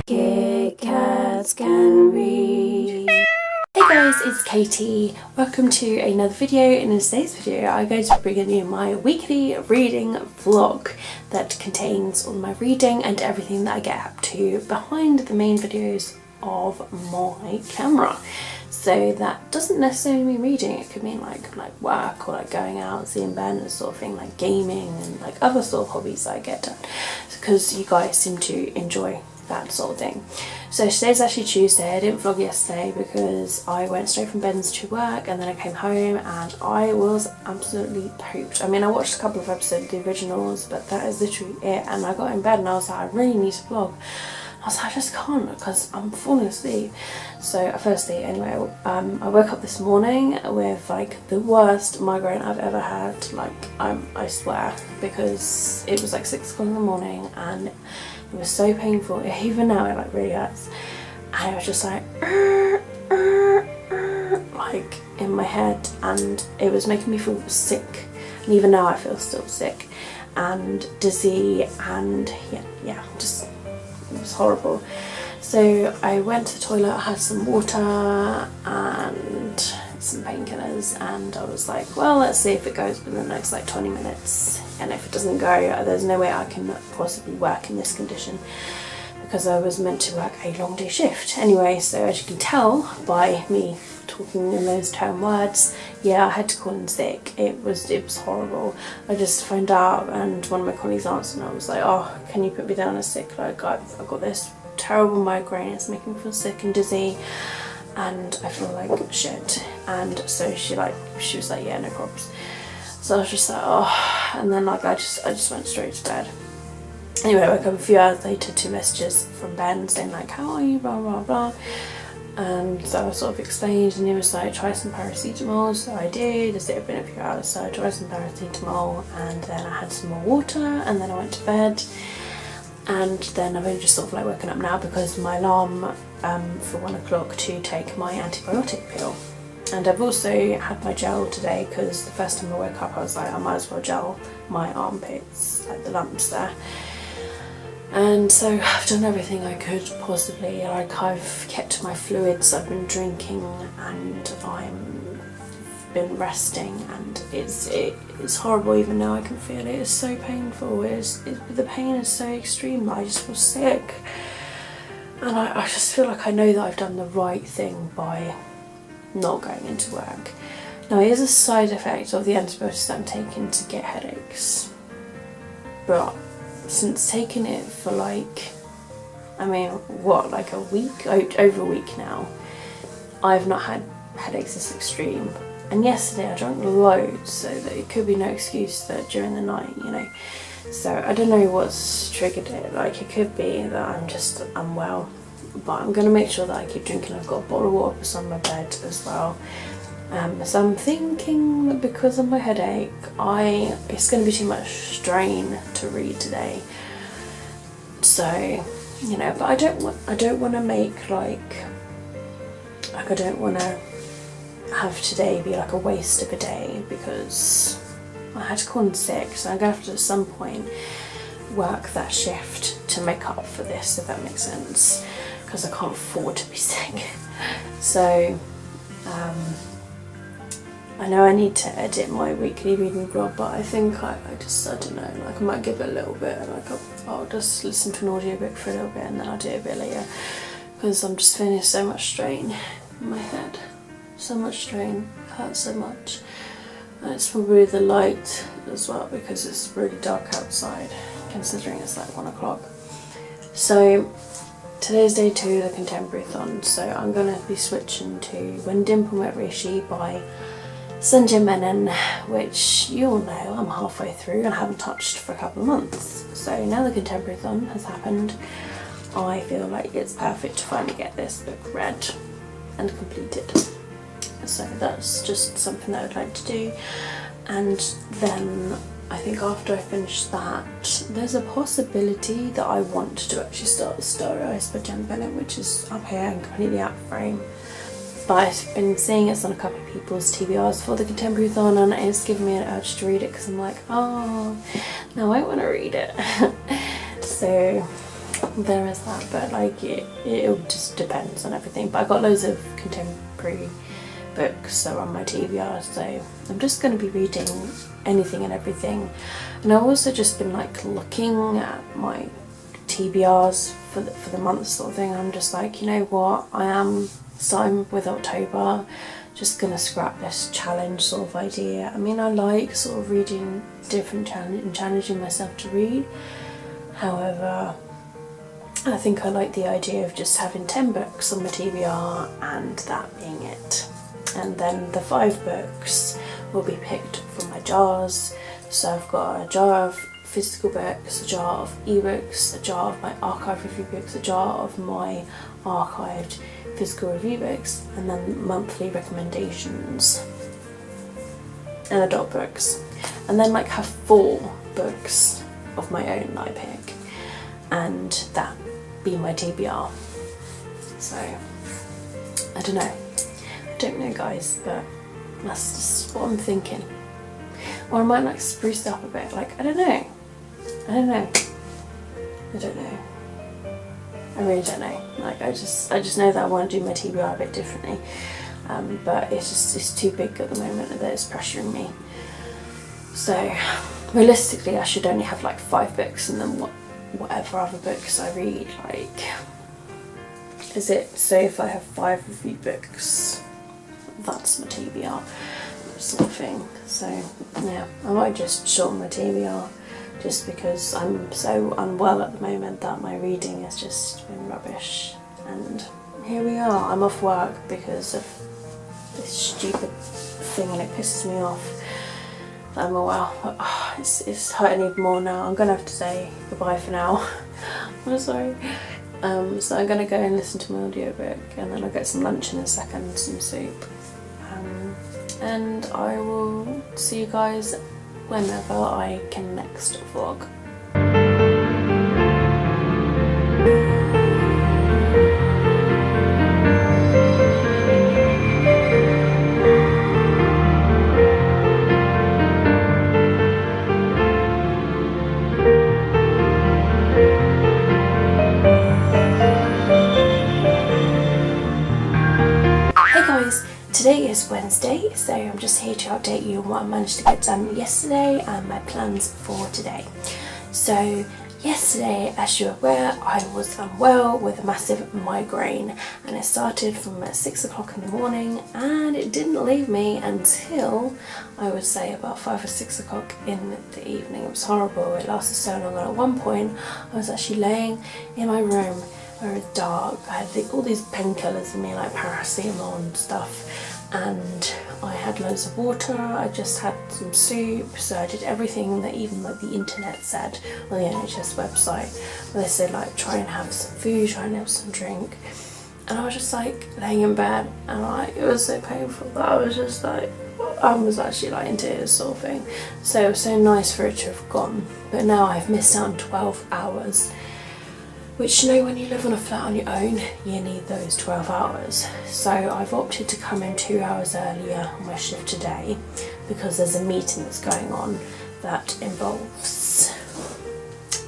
Kit Kats Can Read. Hey guys, it's Katie. Welcome to another video. In today's video I'm going to bring you my weekly reading vlog that contains all my reading and everything that I get up to behind the main videos of my camera. So that doesn't necessarily mean reading, it could mean like work or like going out, seeing Ben and sort of thing, like gaming and like other sort of hobbies that I get done, because you guys seem to enjoy that sort of thing. So today's actually Tuesday. I didn't vlog yesterday because I went straight from Ben's to work and then I came home and I was absolutely pooped. I mean, I watched a couple of episodes of the originals, but that is literally it. And I got in bed and I was like, I really need to vlog. I was like, I just can't because I'm falling asleep. So firstly, anyway, I woke up this morning with like the worst migraine I've ever had. Like I swear, because it was like 6 o'clock in the morning and it was so painful. Even now it like really hurts. And it was just like in my head, and it was making me feel sick. And even now I feel still sick and dizzy, and yeah, just it was horrible. So I went to the toilet, had some water and some painkillers, and I was like, well, let's see if it goes within the next like 20 minutes, and if it doesn't go, there's no way I can possibly work in this condition, because I was meant to work a long day shift. Anyway, so as you can tell by me talking in those term words, yeah, I had to call in sick. It was horrible. I just found out and one of my colleagues answered and I was like, oh, can you put me down as sick? Like I've got this terrible migraine, it's making me feel sick and dizzy and I feel like shit. And so she was like, yeah, no problems. So I was just like, oh, and then like I just went straight to bed. Anyway, I woke up a few hours later, 2 messages from Ben saying like, how are you, blah blah blah. And so I sort of explained, and he was like, try some paracetamol. So I did. It had been a few hours, so I tried some paracetamol, and then I had some more water, and then I went to bed. And then I've only just sort of like woken up now because my alarm for 1 o'clock to take my antibiotic pill. And I've also had my gel today because the first time I woke up I was like, I might as well gel my armpits, like the lumps there. And so I've done everything I could possibly. Like I've kept my fluids, I've been drinking, and I've been resting, and it's horrible. Even now I can feel it. It's so painful. The pain is so extreme that I just feel sick, and I just feel like I know that I've done the right thing by not going into work. Now it is a side effect of the antibiotics that I'm taking to get headaches, but since taking it for like, I mean, what, like a week, over a week now, I've not had headaches this extreme. And yesterday I drank loads, so that it could be no excuse that during the night, you know. So I don't know what's triggered it. Like it could be that I'm just unwell, but I'm going to make sure that I keep drinking. I've got a bottle of water on my bed as well. So I'm thinking that because of my headache, it's going to be too much strain to read today. So, you know, but I don't want to make like I don't want to have today be like a waste of a day, because I had to call in sick, so I'm going to have to at some point work that shift to make up for this, if that makes sense, because I can't afford to be sick. So I know I need to edit my weekly reading vlog, but I think I don't know, like I might give it a little bit, like I'll just listen to an audiobook for a little bit and then I'll do it a bit later, because I'm just feeling so much strain in my head. So much strain, it hurts so much. And it's probably the light as well, because it's really dark outside, considering it's like 1 o'clock. So today's day 2 of the Contemporary-thon, so I'm going to be switching to When Dimple Met Rishi by Sanjay Menon, which you all know I'm halfway through and haven't touched for a couple of months. So now the Contemporary-thon has happened, I feel like it's perfect to finally get this book read and completed. So that's just something that I would like to do. And then I think after I finish that, there's a possibility that I want to actually start The Starry Eyes by Jen Bennett, which is up here and completely out of frame. But I've been seeing it's on a couple of people's TBRs for the Contemporary-thon, and it's given me an urge to read it because I'm like, oh, now I want to read it. So there is that, but like it just depends on everything. But I got loads of contemporary books that are on my TBR, so I'm just going to be reading anything and everything. And I've also just been like looking at my TBRs for the month sort of thing. I'm just like, you know what, I am starting with October, just gonna scrap this challenge sort of idea. I mean, I like sort of reading different challenge and challenging myself to read. However, I think I like the idea of just having 10 books on my TBR and that being it. And then the 5 books will be picked from my jars. So I've got a jar of physical books, a jar of ebooks, a jar of my archive review books, a jar of my archived physical review books, and then monthly recommendations and adult books. And then like have 4 books of my own that I pick, and that be my TBR. So I don't know guys, but that's just what I'm thinking. Or I might like spruce it up a bit, like I don't know. I really don't know. Like I just know that I want to do my TBR a bit differently, but it's too big at the moment that it's pressuring me. So realistically I should only have like 5 books, and then whatever other books I read, like, is it, so if I have 5 review books, that's my TBR sort of thing. So yeah, I might just shorten my TBR just because I'm so unwell at the moment that my reading has just been rubbish. And here we are, I'm off work because of this stupid thing, and it pisses me off that I'm unwell. But it's hurting even more now. I'm gonna have to say goodbye for now. I'm sorry. So I'm gonna go and listen to my audiobook, and then I'll get some lunch in a second, some soup. And I will see you guys whenever I can next vlog. Today is Wednesday, so I'm just here to update you on what I managed to get done yesterday and my plans for today. So yesterday, as you're aware, I was unwell with a massive migraine, and it started from 6 o'clock in the morning and it didn't leave me until I would say about 5 or 6 o'clock in the evening. It was horrible, it lasted so long, and at one point I was actually laying in my room where it was dark. I had all these painkillers in me like paracetamol and stuff, and I had loads of water, I just had some soup, so I did everything that even like the internet said on the NHS website, where they said like try and have some food, try and have some drink. And I was just like laying in bed, and like it was so painful that I was just like, I was actually like in tears sort of thing. So it was so nice for it to have gone, but now I've missed out on 12 hours. Which, you know, when you live on a flat on your own, you need those 12 hours. So I've opted to come in 2 hours earlier on my shift today because there's a meeting that's going on that involves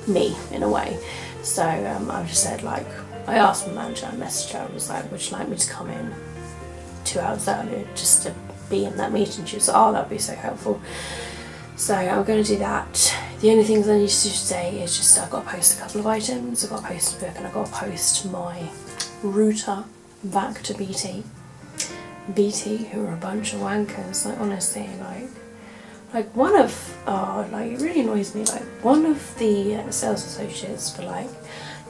me in a way. So I just said, like, I asked my manager, I messaged her, I was like, would you like me to come in 2 hours earlier just to be in that meeting? She was like, oh, that'd be so helpful. So I'm going to do that. The only things I need to do today is just I've got to post a couple of items, I've got to post a book, and I've got to post my router back to BT. BT, who are a bunch of wankers, like honestly, like one of, like it really annoys me, like one of the sales associates were like,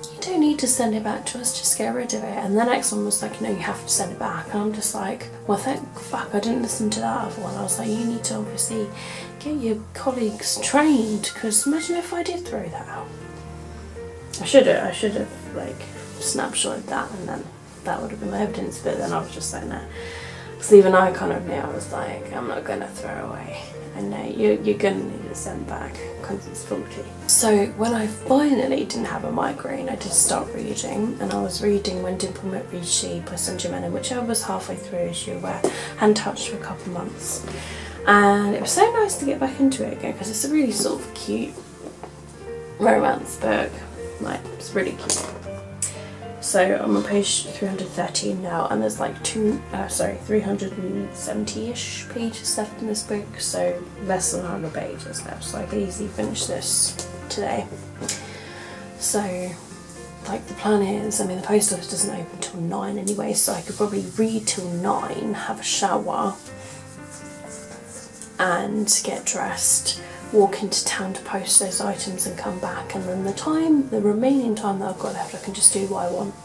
you don't need to send it back to us, just get rid of it. And the next one was like, no, you have to send it back. And I'm just like, well, thank fuck I didn't listen to that other one. I was like, you need to obviously get your colleagues trained, because imagine if I did throw that out. I should have like snapshotted that, and then that would have been my evidence. But then I was just like, no. Because even I kind of knew, I was like, I'm not going to throw away. I know you're going to need it sent back because it's faulty. So when I finally didn't have a migraine, I did start reading, and I was reading When Dimple Met Rishi by Sunji Menon, which I was halfway through, as you're aware, hadn't touched for a couple of months. And it was so nice to get back into it again, because it's a really sort of cute romance book. Like, it's really cute. So I'm on page 313 now, and there's like 370-ish pages left in this book, so less than 100 pages left, so I could easily finish this today. So, like, the plan is, I mean, the post office doesn't open till 9 anyway, so I could probably read till 9, have a shower, and get dressed, walk into town to post those items and come back, and then the remaining time that I've got left, I can just do what I want.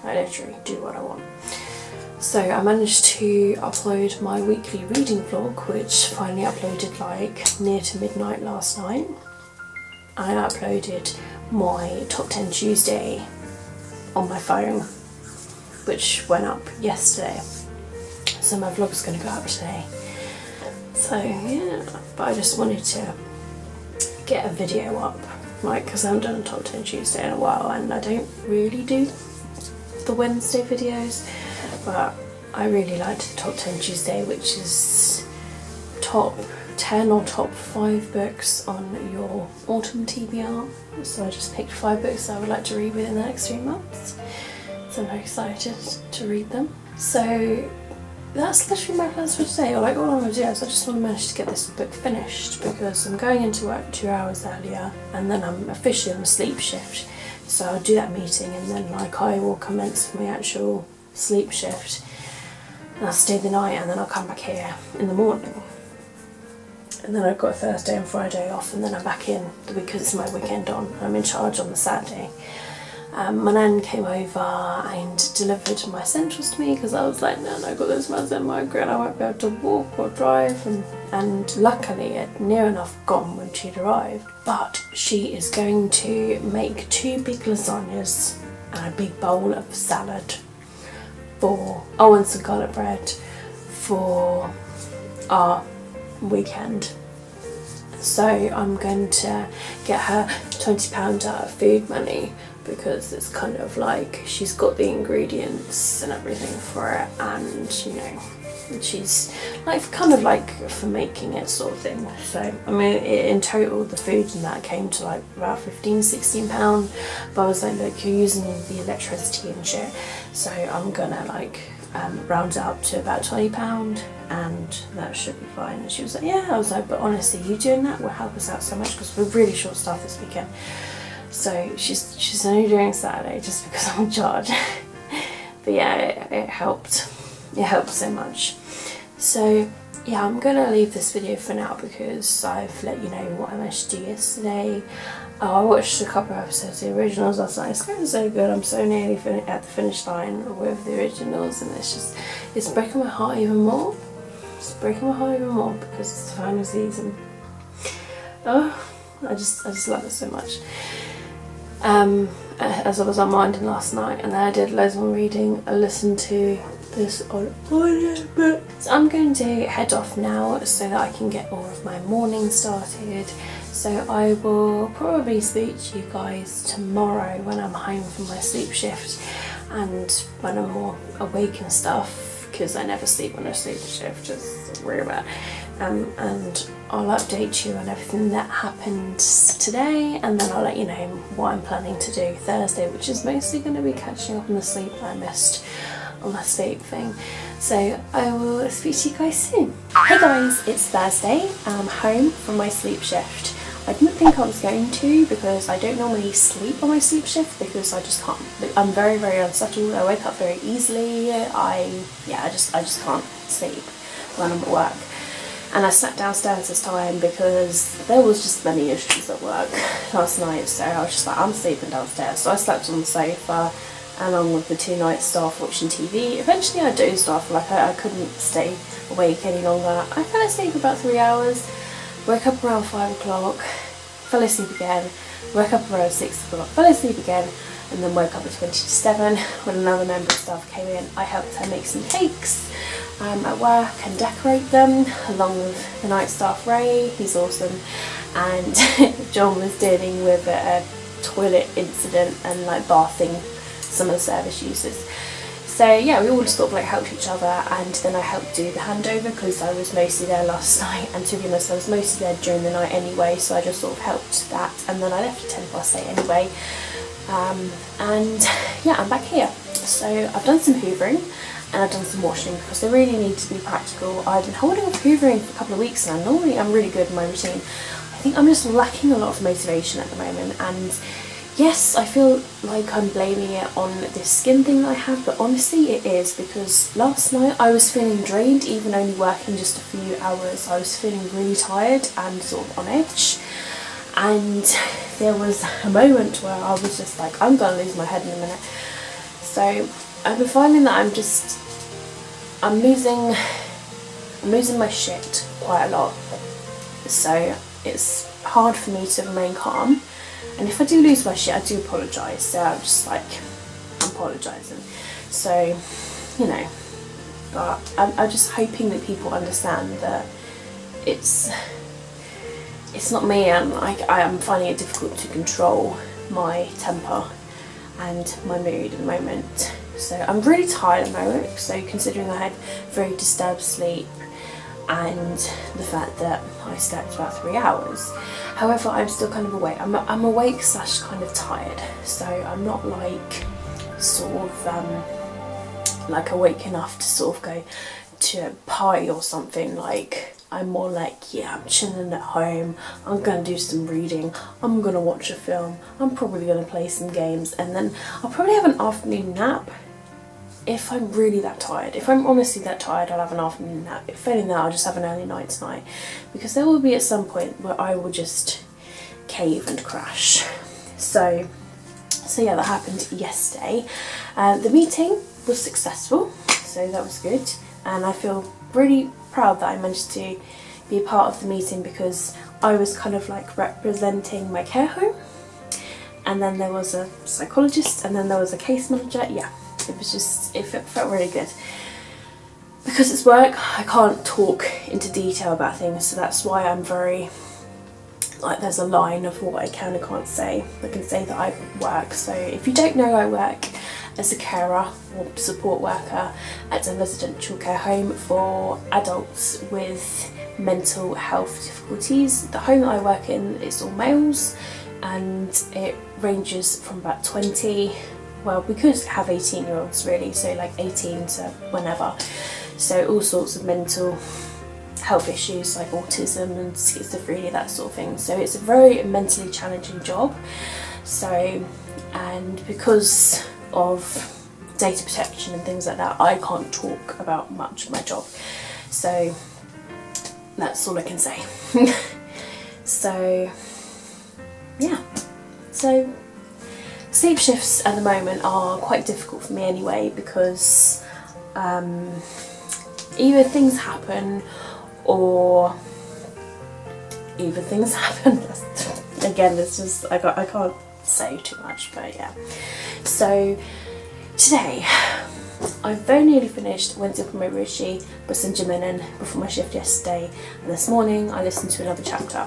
I literally do what I want. So I managed to upload my weekly reading vlog, which finally uploaded like near to midnight last night. I uploaded my Top 10 Tuesday on my phone, which went up yesterday. So my vlog's going to go up today. So yeah, but I just wanted to get a video up, like, because I haven't done a Top 10 Tuesday in a while, and I don't really do the Wednesday videos, but I really liked the Top 10 Tuesday, which is top 10 or top 5 books on your autumn TBR. So I just picked 5 books that I would like to read within the next 3 months. So I'm very excited to read them. So that's literally my plans for today. Like, all I'm going to do is I just want to manage to get this book finished, because I'm going into work 2 hours earlier, and then I'm officially on a sleep shift. So I'll do that meeting, and then like I will commence my actual sleep shift, and I'll stay the night, and then I'll come back here in the morning. And then I've got Thursday and Friday off, and then I'm back in because it's my weekend on. I'm in charge on the Saturday. My nan came over and delivered my essentials to me, because I was like, no, I got this massive migraine, I won't be able to walk or drive, and luckily it near enough gone when she'd arrived. But she is going to make 2 big lasagnas and a big bowl of salad and some garlic bread for our weekend. So I'm going to get her £20 out of food money, because it's kind of like she's got the ingredients and everything for it, and you know, she's like kind of like for making it sort of thing. So I mean, in total the food and that came to like about £15-16, but I was like, look, you're using the electricity and shit, so I'm gonna like round it up to about £20 and that should be fine. And she was like, yeah. I was like, but honestly, you doing that will help us out so much, because we're really short staffed this weekend. So she's only doing Saturday just because I'm in charge. But yeah, it helped. It helped so much. So yeah, I'm gonna leave this video for now, because I've let you know what I managed to do yesterday. I watched a couple of episodes of the originals last night. It's going so good. I'm so nearly at the finish line with the originals, and it's breaking my heart even more. It's breaking my heart even more because it's the final season. Oh, I just love it so much. As I was unwinding last night, and then I did loads more reading, I listened to this on audiobook. So I'm going to head off now so that I can get all of my morning started. So I will probably speak to you guys tomorrow when I'm home from my sleep shift, and when I'm more awake and stuff, because I never sleep on a sleep shift, it's really bad. And I'll update you on everything that happened today, and then I'll let you know what I'm planning to do Thursday, which is mostly going to be catching up on the sleep that I missed on my sleep thing. So I will speak to you guys soon. Hey guys, it's Thursday and I'm home from my sleep shift. I didn't think I was going to, because I don't normally sleep on my sleep shift, because I just can't. I'm very, very unsettled. I wake up very easily. I just can't sleep when I'm at work. And I slept downstairs this time because there was just many issues at work last night, so I was just like, I'm sleeping downstairs. So I slept on the sofa along with the 2 night staff watching TV. Eventually I dozed off, like I couldn't stay awake any longer. I fell asleep for about 3 hours, woke up around 5 o'clock, fell asleep again, woke up around 6 o'clock, fell asleep again, and then woke up at 20 to 7 when another member of staff came in. I helped her make some cakes at work and decorate them, along with the night staff Ray, he's awesome, and John was dealing with a toilet incident and like bathing some of the service users. So yeah, we all just sort of like helped each other, and then I helped do the handover because I was mostly there last night, and to be honest I was mostly there during the night anyway, so I just sort of helped that, and then I left at 8:10 anyway. And yeah, I'm back here. So I've done some hoovering and I've done some washing because they really need to be practical. I've been holding off hoovering for a couple of weeks now. Normally I'm really good in my routine. I think I'm just lacking a lot of motivation at the moment, and yes, I feel like I'm blaming it on this skin thing that I have, but honestly it is, because last night I was feeling drained, even only working just a few hours. I was feeling really tired and sort of on edge, and there was a moment where I was just like, I'm gonna lose my head in a minute. So I've been finding that I'm losing my shit quite a lot. So it's hard for me to remain calm. And if I do lose my shit, I do apologise. So I'm just like, I'm apologising. So, you know, but I'm just hoping that people understand that it's not me, and I am finding it difficult to control my temper and my mood at the moment. So I'm really tired at the moment, so considering I had very disturbed sleep and the fact that I slept about 3 hours. However, I'm still kind of awake. I'm awake / kind of tired, so I'm not like sort of like awake enough to sort of go to a party or something. Like, I'm more like, yeah, I'm chilling at home, I'm gonna do some reading, I'm gonna watch a film, I'm probably gonna play some games, and then I'll probably have an afternoon nap. If I'm really that tired, if I'm honestly that tired, I'll have an afternoon nap. If failing that, I'll just have an early night tonight, because there will be at some point where I will just cave and crash. So yeah, that happened yesterday. The meeting was successful, so that was good, and I feel really proud that I managed to be a part of the meeting, because I was kind of like representing my care home, and then there was a psychologist, and then there was a case manager. Yeah. It was just, it felt really good. Because it's work, I can't talk into detail about things, so that's why I'm very, like, there's a line of what I can and can't say. I can say that I work, so if you don't know, I work as a carer or support worker at a residential care home for adults with mental health difficulties. The home that I work in is all males, and it ranges from about 20, well, we could have 18-year-olds really, so like 18 to whenever. So all sorts of mental health issues like autism and schizophrenia, that sort of thing. So it's a very mentally challenging job. So, and because of data protection and things like that, I can't talk about much of my job. So that's all I can say. So yeah, so sleep shifts at the moment are quite difficult for me anyway, because either things happen or again, it's just, I can't say too much, but yeah. So today I've very nearly finished Wednesday Promobarishi by Sunja Menon before my shift yesterday, and this morning I listened to another chapter.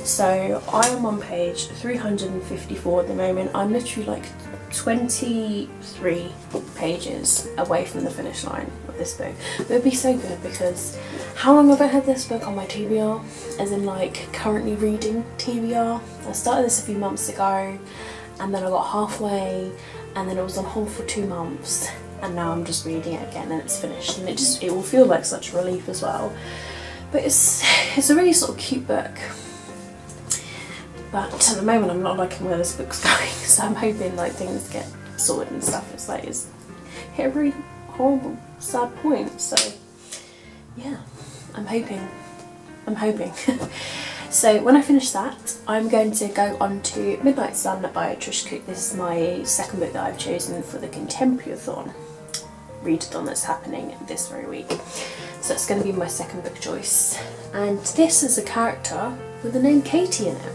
So I am on page 354 at the moment. I'm literally like 23 pages away from the finish line of this book. But it would be so good, because how long have I had this book on my TBR? As in like currently reading TBR. I started this a few months ago, and then I got halfway, and then it was on hold for 2 months. And now I'm just reading it again, and it's finished, and it will feel like such a relief as well. But it's a really sort of cute book, but at the moment I'm not liking where this book's going, so I'm hoping like things get sorted and stuff. It's like, it's hit a really horrible, sad point, so yeah, I'm hoping. So when I finish that, I'm going to go on to Midnight Sun by Trish Cook. This is my second book that I've chosen for the Contemporary-a-thon readathon that's happening this very week. So it's going to be my second book choice. And this is a character with the name Katie in it,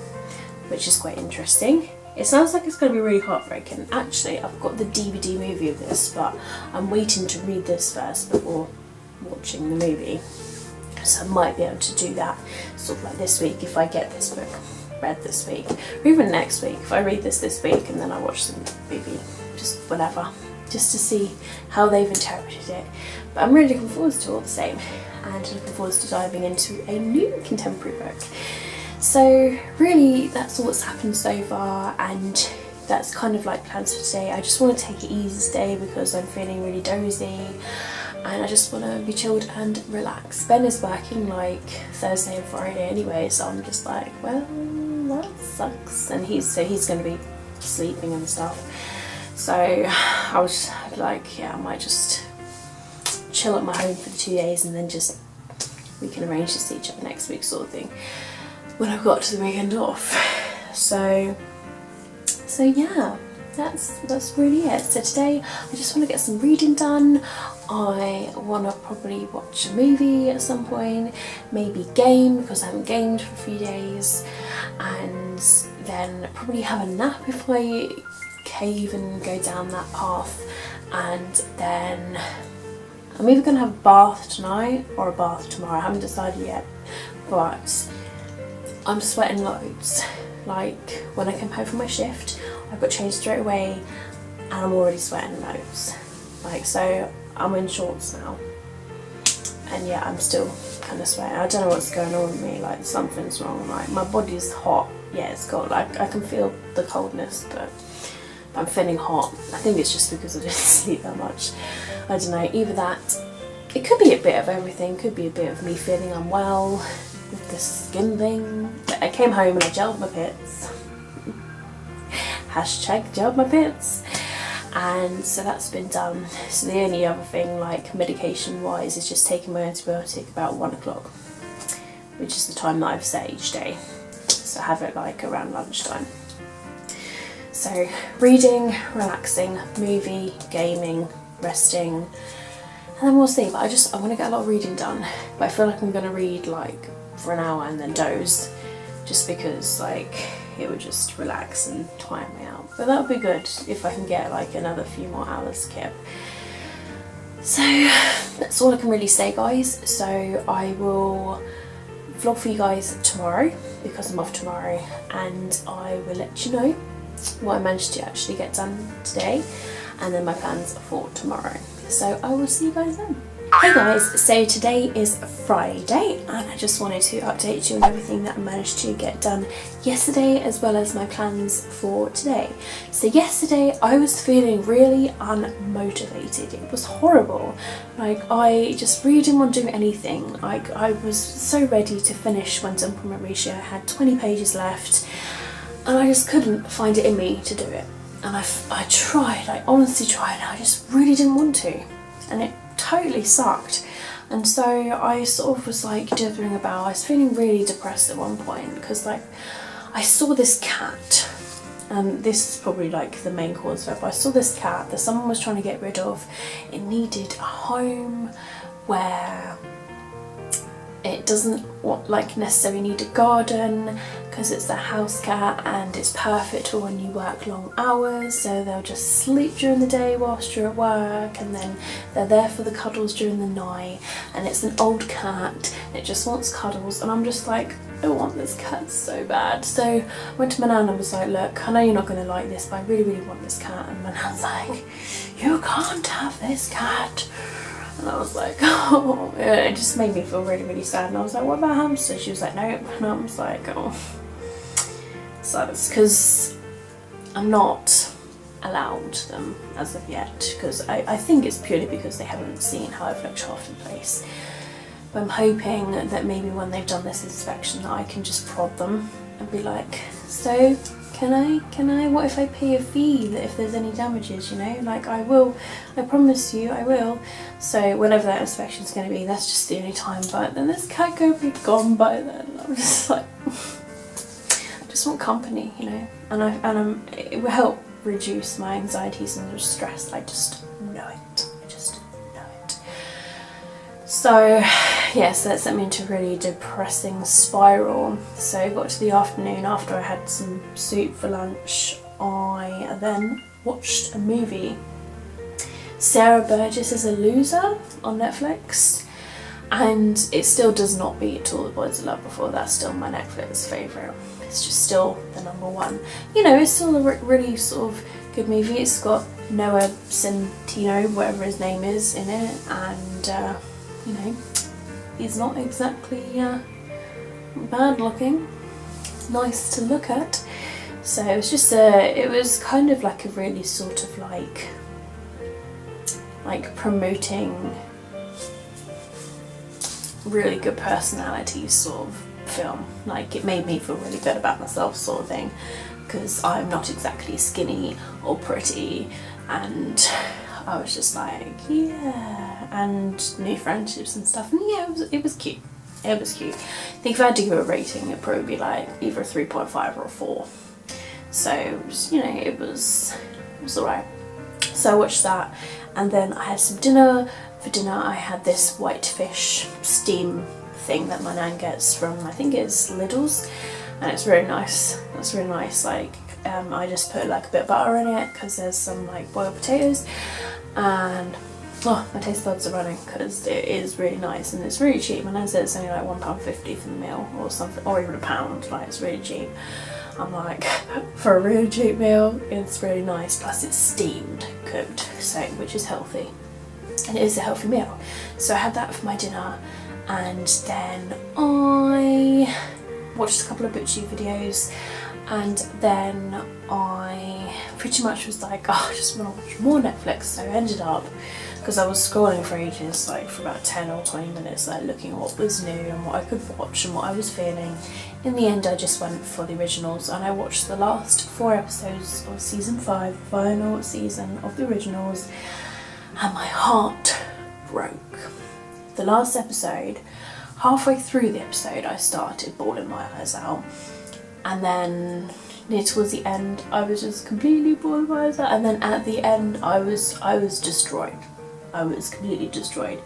which is quite interesting. It sounds like it's going to be really heartbreaking. Actually, I've got the DVD movie of this, but I'm waiting to read this first before watching the movie. So I might be able to do that sort of like this week if I get this book read this week, or even next week if I read this week and then I watch the movie, just whatever, just to see how they've interpreted it. But I'm really looking forward to all the same, and looking forward to diving into a new contemporary book. So really that's all that's happened so far, and that's kind of like plans for today. I just want to take it easy today because I'm feeling really dozy and I just want to be chilled and relax. Ben is working like Thursday and Friday anyway, so I'm just like, well, that sucks. And he's going to be sleeping and stuff. So I was like, yeah, I might just chill at my home for the 2 days and then just we can arrange to see each other next week sort of thing when I've got to the weekend off. So yeah, that's really it. So today I just want to get some reading done. I want to probably watch a movie at some point, maybe game because I haven't gamed for a few days, and then probably have a nap if I cave and go down that path. And then I'm either going to have a bath tonight or a bath tomorrow. I haven't decided yet, but I'm sweating loads. Like when I came home from my shift, I got changed straight away and I'm already sweating loads. Like, so I'm in shorts now and yeah, I'm still kind of sweating. I don't know what's going on with me, like something's wrong. Like my body's hot, yeah, it's cold, like I can feel the coldness, but I'm feeling hot. I think it's just because I didn't sleep that much. I don't know, either that, it could be a bit of everything, could be a bit of me feeling unwell with the skin thing. But I came home and I gelled my pits. Hashtag gelled my pits. And so that's been done. So the only other thing, like medication wise, is just taking my antibiotic about 1 o'clock, which is the time that I've set each day. So I have it like around lunchtime. So reading, relaxing, movie, gaming, resting, and then we'll see. But I want to get a lot of reading done, but I feel like I'm going to read like for an hour and then doze, just because like it would just relax and tire me out. But that would be good if I can get like another few more hours skip. So that's all I can really say, guys. So I will vlog for you guys tomorrow because I'm off tomorrow, and I will let you know what I managed to actually get done today and then my plans for tomorrow. So I will see you guys then. Hey guys, so today is Friday and I just wanted to update you on everything that I managed to get done yesterday as well as my plans for today. So yesterday I was feeling really unmotivated. It was horrible. Like I just really didn't want to do anything. Like I was so ready to finish when Dump and Mauritia. I had 20 pages left and I just couldn't find it in me to do it. And I tried, I honestly tried, I just really didn't want to. And it totally sucked. And so I sort of was like dithering about. I was feeling really depressed at one point because like I saw this cat, and this is probably like the main cause of it, but I saw this cat that someone was trying to get rid of. It needed a home where it doesn't like necessarily need a garden because it's a house cat, and it's perfect for when you work long hours, so they'll just sleep during the day whilst you're at work, and then they're there for the cuddles during the night. And it's an old cat, it just wants cuddles, and I'm just like, I want this cat so bad. So I went to my nan and was like, look, I know you're not going to like this, but I really want this cat. And my nan's like, you can't have this cat. And I was like, oh, it just made me feel really sad. And I was like, what about hamsters? She was like, nope. And I was like, oh. So it's because I'm not allowed them as of yet, because I think it's purely because they haven't seen how I've looked after the place. But I'm hoping that maybe when they've done this inspection that I can just prod them and be like, so can I, what if I pay a fee that if there's any damages, you know, like I promise you I will. So whenever that inspection's going to be, that's just the only time. But then this cat could be gone by then. I'm just like, I just want company, you know, and it will help reduce my anxieties and stress. I just know it. I just know it. So yes, that sent me into a really depressing spiral. So I got to the afternoon after I had some soup for lunch. I then watched a movie. Sarah Burgess is a Loser on Netflix, and it still does not beat All the Boys I Loved Before. That's still my Netflix favourite. It's just still the #1. You know, it's still a really sort of good movie. It's got Noah Centineo, whatever his name is, in it, and you know, he's not exactly bad looking. It's nice to look at. So it was just it was kind of like a really sort of like promoting really good personalities sort of film. Like it made me feel really good about myself sort of thing, because I'm not exactly skinny or pretty, and I was just like, yeah, and new friendships and stuff, and yeah, it was cute. It was cute. I think if I had to give it a rating, it'd probably be like either a 3.5 or a 4. So it was, you know, it was alright. So I watched that, and then I had some dinner. For dinner I had this white fish steam thing that my nan gets from, I think it's Lidl's, and it's really nice. It's really nice. Like I just put like a bit of butter in it because there's some like boiled potatoes, and oh, my taste buds are running because it is really nice and it's really cheap. My nan said it's only like £1.50 for the meal or something, or even £1. Like it's really cheap. I'm like, for a really cheap meal, it's really nice. Plus it's steamed, cooked, so which is healthy, and it is a healthy meal. So I had that for my dinner, and then I watched a couple of ButchU videos, and then I pretty much was like, oh, I just want to watch more Netflix. So I ended up, because I was scrolling for ages, like for about 10 or 20 minutes, like looking at what was new and what I could watch and what I was feeling. In the end I just went for the originals, and I watched the last 4 episodes of season 5, final season of the originals, and my heart broke. The last episode, halfway through the episode I started bawling my eyes out, and then near towards the end I was just completely bawling my eyes out, and then at the end I was destroyed. I was completely destroyed.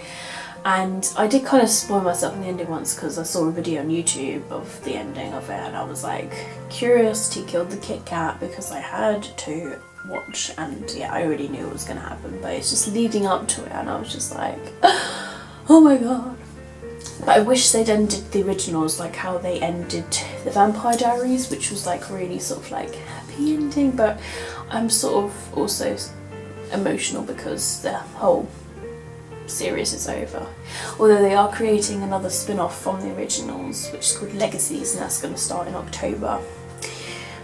And I did kind of spoil myself in the ending once, because I saw a video on YouTube of the ending of it, and I was like, curiosity killed the Kit Kat, because I had to watch, and yeah, I already knew it was going to happen, but it's just leading up to it, and I was just like, oh my god. But I wish they'd ended the originals like how they ended the Vampire Diaries, which was like really sort of like happy ending, but I'm sort of also emotional because the whole series is over. Although they are creating another spin-off from the originals, which is called Legacies, and that's going to start in October.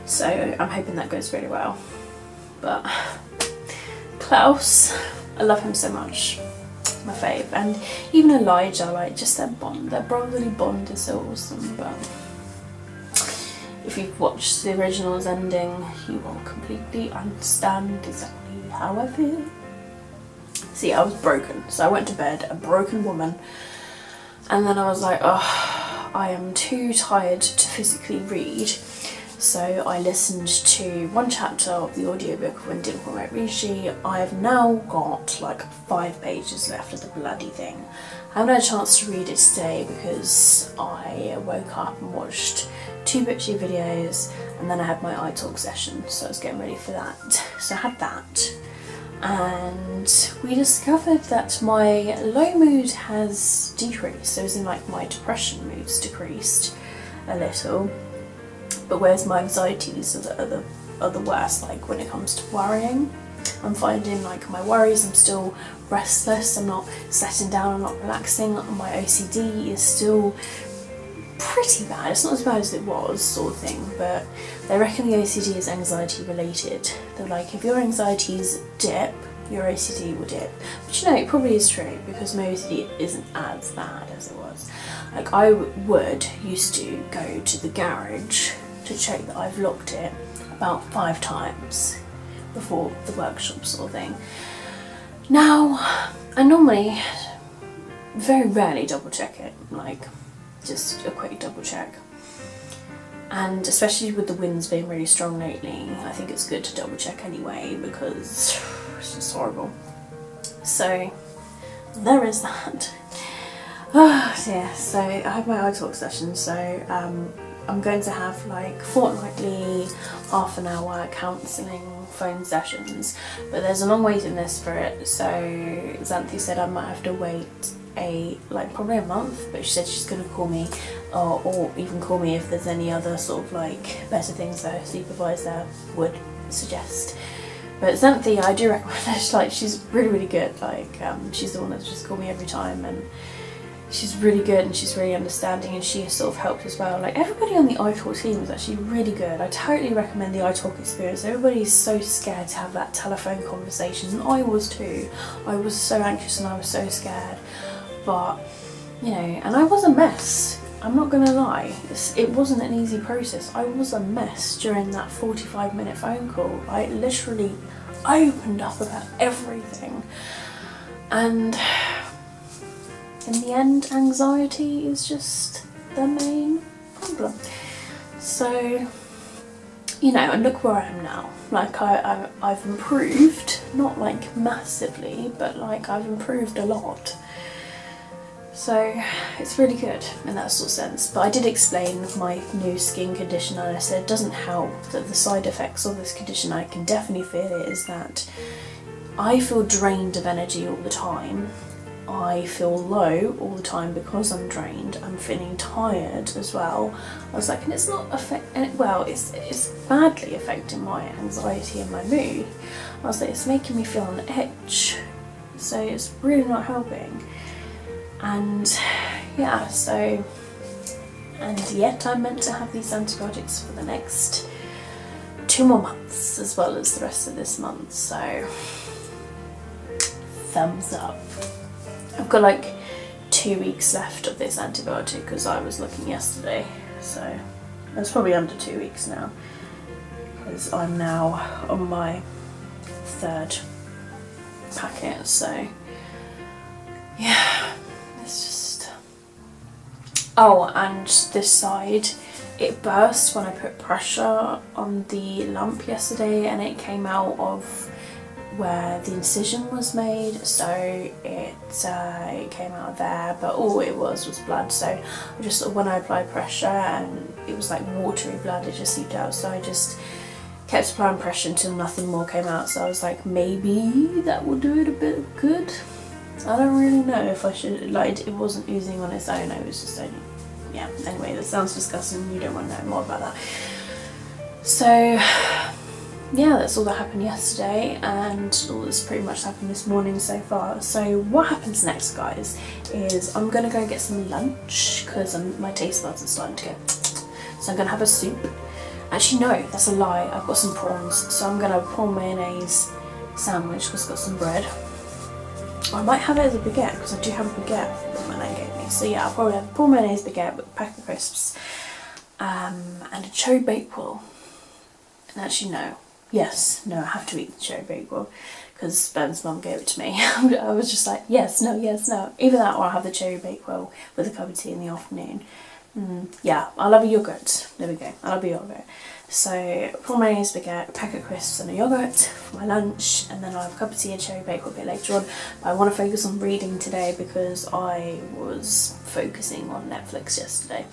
So I'm hoping that goes really well. But Klaus, I love him so much. My fave. And even Elijah, like just their bond, their brotherly bond is so awesome. But if you've watched the originals ending, you will completely understand exactly how I feel. See, I was broken, so I went to bed a broken woman, and then I was like, oh, I am too tired to physically read, so I listened to 1 chapter of the audiobook of When Dimple Met Rishi. I've now got like 5 pages left of the bloody thing. I haven't had a chance to read it today because I woke up and watched 2 ButchU videos, and then I had my iTalk session, so I was getting ready for that. So I had that. And we discovered that my low mood has decreased, so as in like my depression mood's decreased a little, but whereas my anxieties are the worst, like when it comes to worrying. I'm finding like my worries, I'm still restless, I'm not settling down, I'm not relaxing, my OCD is still pretty bad. It's not as bad as it was, sort of thing, but they reckon the OCD is anxiety related. They're like, if your anxieties dip, your OCD will dip. But you know, it probably is true, because my OCD isn't as bad as it was. Like I would used to go to the garage to check that I've locked it about 5 times before the workshop, sort of thing. Now, I normally very rarely double check it, like just a quick double check, and especially with the winds being really strong lately, I think it's good to double check anyway, because it's just horrible. So there is that. Oh dear. So I have my iTalk session, so I'm going to have like fortnightly ½ an hour counselling phone sessions, but there's a long waiting list for it, so Xanthi said I might have to wait probably a month, but she said she's going to call me, or even call me if there's any other sort of like better things that her supervisor would suggest. But Xanthi, I do recommend her. Like, she's really good. Like she's the one that's just called me every time, and she's really good and she's really understanding, and she has sort of helped as well. Like everybody on the iTalk team is actually really good. I totally recommend the iTalk experience. Everybody's so scared to have that telephone conversation, and I was too. I was so anxious and I was so scared, but you know, and I was a mess. I'm not gonna lie, it wasn't an easy process. I was a mess during that 45-minute phone call. I literally opened up about everything, and in the end, anxiety is just the main problem. So, you know, and look where I am now. Like I've improved, not like massively, but like I've improved a lot. So it's really good in that sort of sense. But I did explain my new skin condition, and I said it doesn't help that the side effects of this condition, I can definitely feel it, is that I feel drained of energy all the time. I feel low all the time because I'm drained. I'm feeling tired as well. I was like, and it's not it's badly affecting my anxiety and my mood. I was like, it's making me feel on edge. So it's really not helping. And yeah, so, and yet I'm meant to have these antibiotics for the next 2 more months as well as the rest of this month, so thumbs up. I've got like 2 weeks left of this antibiotic because I was looking yesterday, so it's probably under 2 weeks now because I'm now on my 3rd packet, so yeah. It's just... Oh, and this side, it burst when I put pressure on the lump yesterday, and it came out of where the incision was made, so it came out of there, but all it was blood. So I just, when I applied pressure, and it was like watery blood, it just seeped out, so I just kept applying pressure until nothing more came out. So I was like, maybe that will do it a bit of good. I don't really know if I should, like, it wasn't oozing on its own, it was just only, yeah, anyway, that sounds disgusting, you don't want to know more about that. So, yeah, that's all that happened yesterday, and all that's pretty much happened this morning so far. So what happens next, guys, is I'm going to go get some lunch, because my taste buds are starting to go, so I'm going to have a soup. Actually, no, that's a lie, I've got some prawns, so I'm going to have a prawn mayonnaise sandwich, because it's got some bread. I might have it as a baguette, because I do have a baguette that my nan gave me. So yeah, I'll probably have a prawn mayonnaise baguette with a pack of crisps and a cherry bakewell. And actually no, I have to eat the cherry bakewell because Ben's mum gave it to me. I was just like, yes, no. Either that or I'll have the cherry bakewell with a cup of tea in the afternoon. Yeah, I'll have a yoghurt. There we go, I'll have a yoghurt. So prawn mayonnaise baguette, a pack of crisps and a yoghurt for my lunch, and then I'll have a cup of tea and cherry bakewell a bit later on. But I want to focus on reading today because I was focusing on Netflix yesterday.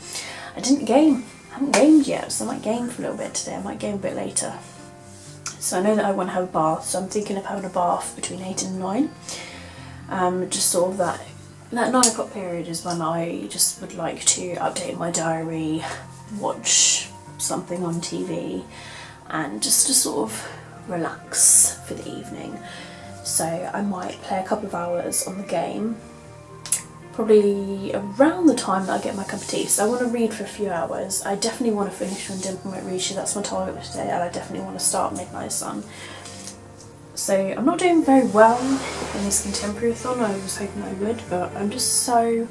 I haven't gamed yet, so I might game for a little bit today. I might game a bit later. So I know that I want to have a bath, so I'm thinking of having a bath between 8 and 9. Just sort of that 9 o'clock period is when I just would like to update my diary, watch something on TV, and just to sort of relax for the evening. So I might play a couple of hours on the game, probably around the time that I get my cup of tea. So I want to read for a few hours. I definitely want to finish on Dimple McRishi, that's my target for today, and I definitely want to start Midnight Sun. So I'm not doing very well in this contemporary-a-thon. I was hoping I would, but I'm just so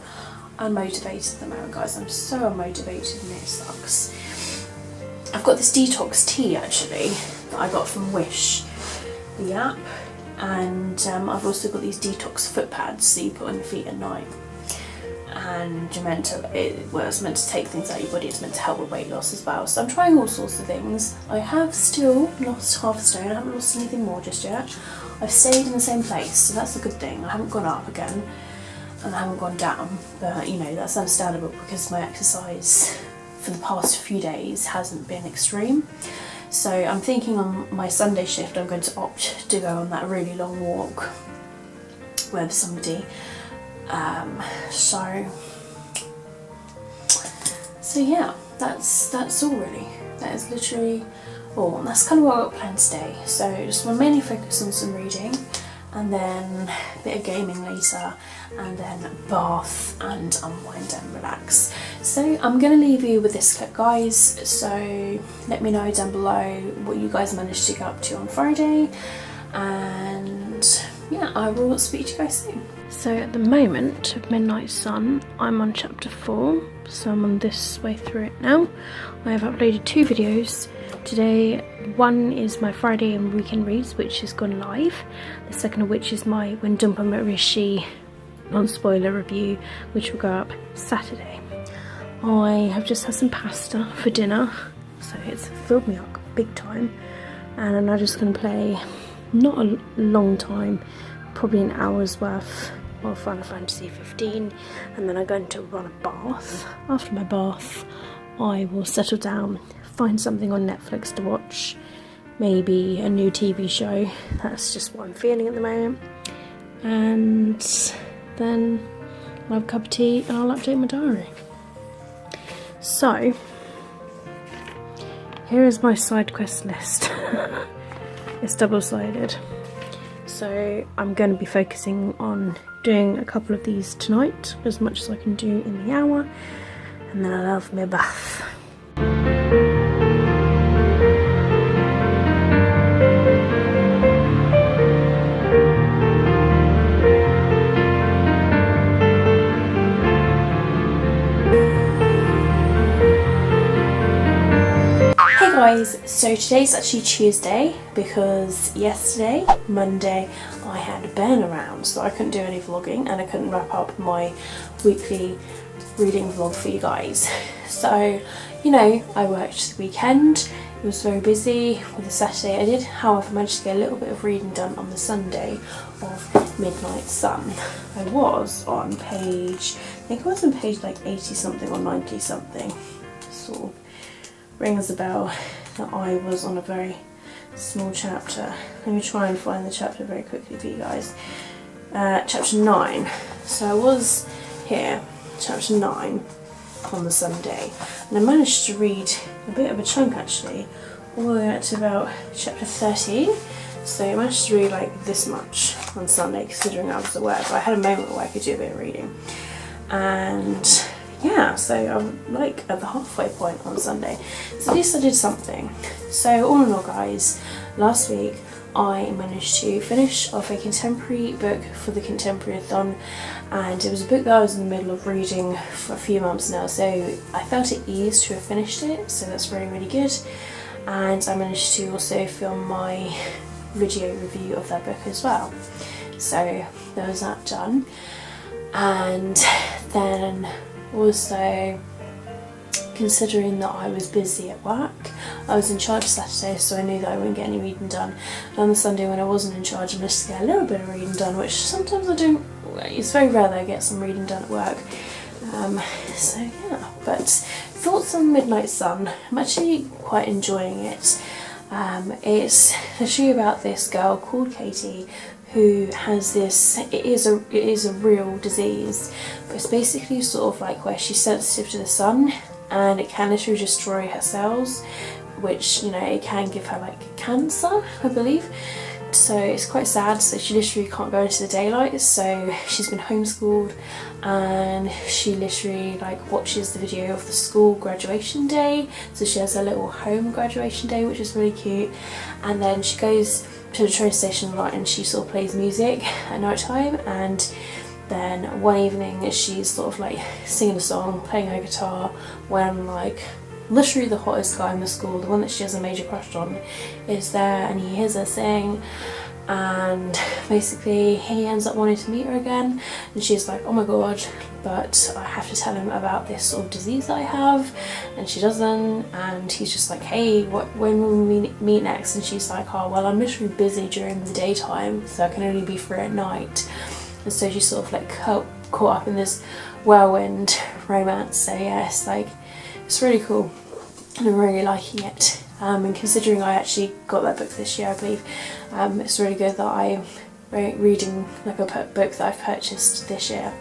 unmotivated at the moment, guys. I'm so unmotivated and it sucks. I've got this detox tea actually that I got from Wish, the app, and I've also got these detox foot pads that you put on your feet at night. And you're meant to, it's meant to take things out of your body, it's meant to help with weight loss as well. So I'm trying all sorts of things. I have still lost half a stone, I haven't lost anything more just yet. I've stayed in the same place, so that's a good thing. I haven't gone up again, and I haven't gone down, but you know, that's understandable because my exercise for the past few days hasn't been extreme. So I'm thinking on my Sunday shift I'm going to opt to go on that really long walk with somebody. So yeah, that's all really. That is literally all, and that's kind of what I've got planned today. So just want to mainly focus on some reading, and then a bit of gaming later, and then bath and unwind and relax. So I'm gonna leave you with this clip, guys, so let me know down below what you guys managed to get up to on Friday, and yeah, I will speak to you guys soon. So at the moment of Midnight Sun, I'm on chapter 4, so I'm on this way through it now. I have uploaded 2 videos today. One is my Friday and weekend reads, which has gone live. The second of which is my When Dumpa Met Rishi non-spoiler review, which will go up Saturday. I have just had some pasta for dinner, so it's filled me up big time, and I'm now just going to play, not a long time, probably an hour's worth of Final Fantasy 15, and then I'm going to run a bath. After my bath, I will settle down, find something on Netflix to watch, maybe a new TV show. That's just what I'm feeling at the moment. And then I'll have a cup of tea and I'll update my diary. So, here is my side quest list. It's double-sided. So I'm going to be focusing on doing a couple of these tonight, as much as I can do in the hour, and then I'll have my bath. Guys, so today's actually Tuesday because yesterday, Monday, I had Ben around, so I couldn't do any vlogging and I couldn't wrap up my weekly reading vlog for you guys. So, you know, I worked the weekend. It was very busy with the Saturday. I did, however, manage to get a little bit of reading done on the Sunday of Midnight Sun. I was on page, I think I was on page like 80 something or 90 something, sort of rings a bell that I was on a very small chapter. Let me try and find the chapter very quickly for you guys. Chapter 9. So I was here, chapter 9 on the Sunday, and I managed to read a bit of a chunk actually, all the way up to about chapter 13. So I managed to read like this much on Sunday, considering I was at work, but I had a moment where I could do a bit of reading. And yeah, so I'm like at the halfway point on Sunday, so at least I did something. So all in all, guys, last week I managed to finish off a contemporary book for the Contemporary-a-thon, and it was a book that I was in the middle of reading for a few months now, so I felt at ease to have finished it, so that's really, really good. And I managed to also film my video review of that book as well, so there was that done. And then also, considering that I was busy at work, I was in charge Saturday, so I knew that I wouldn't get any reading done. And on the Sunday when I wasn't in charge, I managed to get a little bit of reading done, which sometimes I don't, it's very rare that I get some reading done at work. So yeah, but thoughts on Midnight Sun, I'm actually quite enjoying it. It's actually about this girl called Katie who has this, it is a real disease, but it's basically sort of like where she's sensitive to the sun and it can literally destroy her cells, which, you know, it can give her like cancer, I believe. So it's quite sad, so she literally can't go into the daylight, so she's been homeschooled, and she literally like watches the video of the school graduation day, so she has a little home graduation day, which is really cute. And then she goes to the train station a lot and she sort of plays music at night time, and then one evening she's sort of like singing a song, playing her guitar, when like literally the hottest guy in the school, the one that she has a major crush on, is there, and he hears her sing, and basically he ends up wanting to meet her again, and she's like, oh my god, but I have to tell him about this sort of disease that I have, and she doesn't, and he's just like, hey, when will we meet next? And she's like, oh well, I'm literally busy during the daytime, so I can only be free at night. And so she's sort of like caught up in this whirlwind romance. So yeah, it's like, it's really cool and I'm really liking it, and considering I actually got that book this year, I believe, it's really good that I'm reading like a book that I've purchased this year.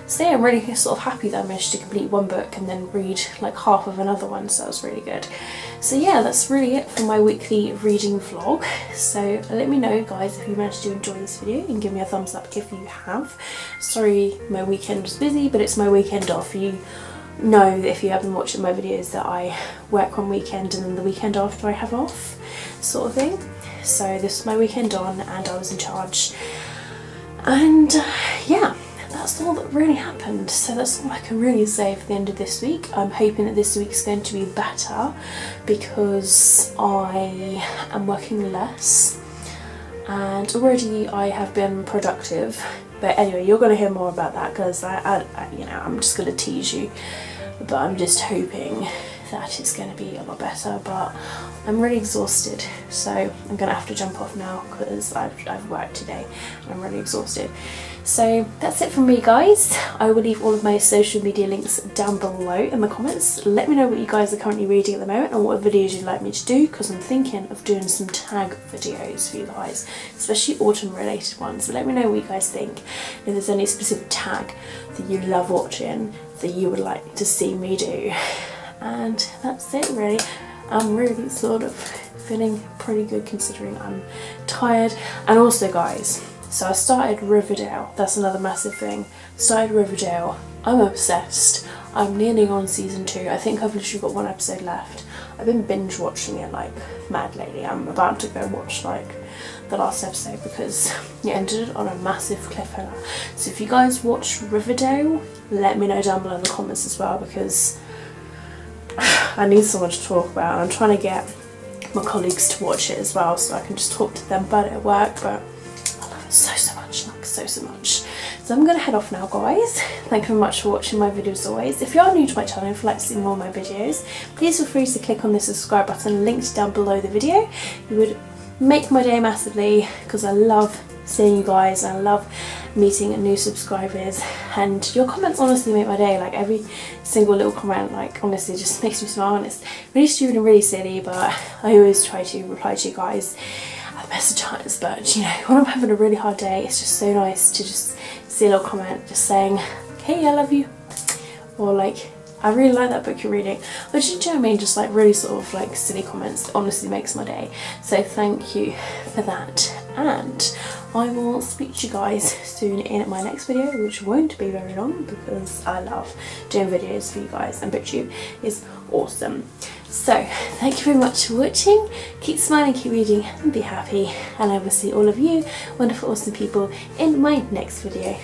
So yeah, I'm really sort of happy that I managed to complete one book and then read like half of another one, so that was really good. So yeah, that's really it for my weekly reading vlog. So let me know guys if you managed to enjoy this video and give me a thumbs up if you have. Sorry my weekend was busy, but it's my weekend off. You know that if you have been watching my videos that I work one weekend and then the weekend after I have off, sort of thing. So this is my weekend on and I was in charge, and yeah, that's all that really happened. So that's all I can really say for the end of this week. I'm hoping that this week's going to be better because I am working less and already I have been productive. But anyway, you're going to hear more about that because you know, I'm just going to tease you, but I'm just hoping that it's going to be a lot better. But I'm really exhausted, so I'm going to have to jump off now because I've worked today and I'm really exhausted. So that's it from me guys. I will leave all of my social media links down below in the comments. Let me know what you guys are currently reading at the moment and what videos you'd like me to do, because I'm thinking of doing some tag videos for you guys, especially autumn related ones. So let me know what you guys think, if there's any specific tag that you love watching that you would like to see me do. And that's it really. I'm really sort of feeling pretty good considering I'm tired. And also guys, so I started Riverdale. That's another massive thing. Started Riverdale. I'm obsessed. I'm nearly on season 2. I think I've literally got one episode left. I've been binge watching it like mad lately. I'm about to go watch like the last episode because it ended on a massive cliffhanger. So if you guys watch Riverdale, let me know down below in the comments as well, because I need someone to talk about. I'm trying to get my colleagues to watch it as well so I can just talk to them about it at work, but I love it so much, like so much. So I'm going to head off now guys. Thank you very much for watching my videos as always. If you are new to my channel and would like to see more of my videos, please feel free to click on the subscribe button linked down below the video. You would make my day massively because I love seeing you guys and I love meeting new subscribers, and your comments honestly make my day. Like every single little comment, like honestly just makes me smile, and it's really stupid and really silly, but I always try to reply to you guys at the best of times. But you know, when I'm having a really hard day, it's just so nice to just see a little comment just saying, hey, I love you, or like, I really like that book you're reading, or just, do you know what I mean, just like really sort of like silly comments. It honestly makes my day. So thank you for that, and I will speak to you guys soon in my next video, which won't be very long because I love doing videos for you guys and BookTube is awesome. So thank you very much for watching. Keep smiling, keep reading and be happy, and I will see all of you wonderful awesome people in my next video.